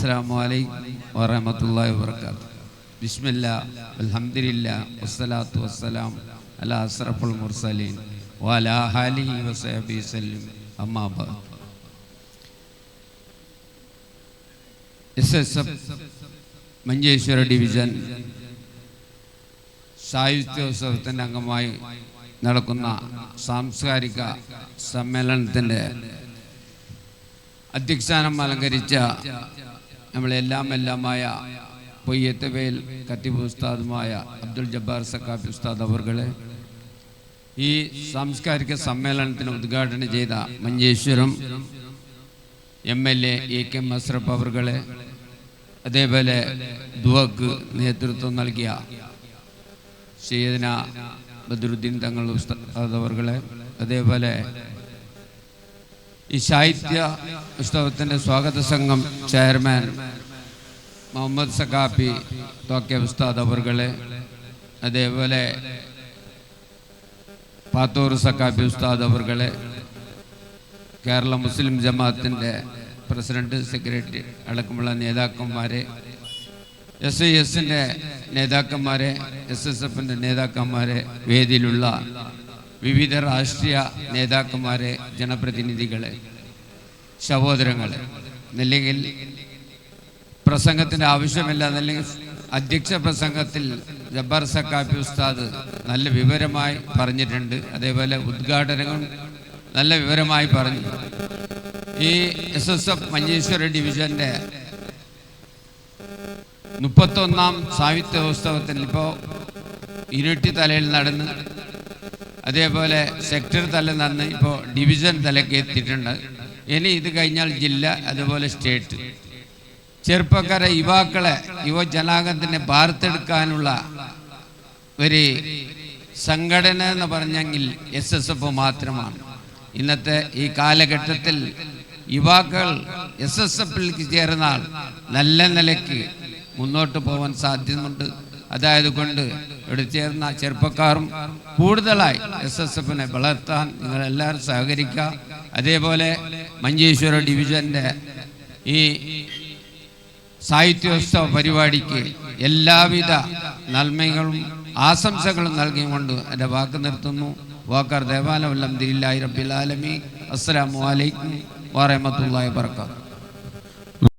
അസ്സലാമു അലൈക്കും വറഹ്മത്തുള്ളാഹി വബറകാതുഹു. ബിസ്മില്ലാഹ് അൽഹംദുലില്ലാഹ് വസ്സലാത്തു വസ്സലാം അലാ അസ്റഫുൽ മുർസലീൻ വഅലാ ആലിഹി വസഹ്ബിഹി വസല്ലം. അമ്മാ ബഅദ്. എസ്എസ്എഫ് മഞ്ചേശ്വര ഡിവിഷൻ സാഹിത്യോത്സവത്തിൻ്റെ അംഗമായി നടക്കുന്ന സാംസ്കാരിക സമ്മേളനത്തിൻ്റെ അധ്യക്ഷസ്ഥാനം അലങ്കരിച്ച നമ്മളെല്ലാമായ പൊയ്യത്തവേൽ ഖത്തീബ് ഉസ്താദുമായ അബ്ദുൽ ജബ്ബാർ സഖാഫി ഉസ്താദ് അവർകളെ, ഈ സാംസ്കാരിക സമ്മേളനത്തിന് ഉദ്ഘാടനം ചെയ്ത മഞ്ചേശ്വരം MLA AK അസ്രഫ് അവർകളെ, അതേപോലെ ദുആക്ക് നേതൃത്വം നൽകിയ സയ്യിദന ബദറുദ്ദീൻ തങ്ങൾ ഉസ്താദ് അവർകളെ, അതേപോലെ ഈ സാഹിത്യ ഉത്സവത്തിൻ്റെ സ്വാഗത സംഘം ചെയർമാൻ മുഹമ്മദ് സഖാഫി തോക്കെ ഉസ്താദ് അവർകളെ, അതേപോലെ പാത്തൂർ സഖാഫി ഉസ്താദ് അവർകളെ, കേരള മുസ്ലിം ജമാഅത്തിൻ്റെ പ്രസിഡന്റ് സെക്രട്ടറി അടക്കമുള്ള നേതാക്കന്മാരെ, SISൻ്റെ നേതാക്കന്മാരെ, SSFൻ്റെ നേതാക്കന്മാരെ, വേദിയിലുള്ള വിവിധ രാഷ്ട്രീയ നേതാക്കന്മാരെ, ജനപ്രതിനിധികളെ, സഹോദരങ്ങളെ, അല്ലെങ്കിൽ പ്രസംഗത്തിൻ്റെ ആവശ്യമില്ല, അല്ലെങ്കിൽ അധ്യക്ഷ പ്രസംഗത്തിൽ ജബ്ബാർ സഖാഫി ഉസ്താദ് നല്ല വിവരമായി പറഞ്ഞിട്ടുണ്ട്. അതേപോലെ ഉദ്ഘാടനം നല്ല വിവരമായി പറഞ്ഞു. ഈ SSF മഞ്ചേശ്വര ഡിവിഷൻ്റെ 31ാം സാഹിത്യോത്സവത്തിൽ ഇപ്പോൾ യൂണിറ്റ് തലയിൽ നടന്ന്, അതേപോലെ സെക്ടർ തല നടന്ന് ഇപ്പോൾ ഡിവിഷൻ തലയ്ക്ക് എത്തിയിട്ടുണ്ട്. ഇനി ഇത് കഴിഞ്ഞാൽ ജില്ല, അതുപോലെ സ്റ്റേറ്റ്. ചെറുപ്പക്കാരെ, യുവാക്കളെ, യുവജനാംഗത്തിനെ വാർത്തെടുക്കാനുള്ള ഒരു സംഘടന എന്ന് പറഞ്ഞെങ്കിൽ SSF മാത്രമാണ്. ഇന്നത്തെ ഈ കാലഘട്ടത്തിൽ യുവാക്കൾ SSFിലേക്ക് ചേർന്നാൽ നല്ല നിലയ്ക്ക് മുന്നോട്ട് പോകാൻ സാധ്യതയുണ്ട്. അതായത് കൊണ്ട് ഇവിടെ ചേർന്ന ചെറുപ്പക്കാരും കൂടുതലായി SSFനെ വളർത്താൻ നിങ്ങളെല്ലാവരും സഹകരിക്കുക. അതേപോലെ മഞ്ചേശ്വര ഡിവിഷൻ്റെ ഈ സാഹിത്യോത്സവ പരിപാടിക്ക് എല്ലാവിധ നന്മകളും ആശംസകളും നൽകിക്കൊണ്ട് എൻ്റെ വാക്ക് നിർത്തുന്നു. വാക്കർ ദേവാലം അൽഹംദുലില്ലാഹി റബ്ബിൽ ആലമീൻ. അസ്സലാമു അലൈക്കും വറഹ്മത്തുള്ളാഹി വബറകാതുഹു.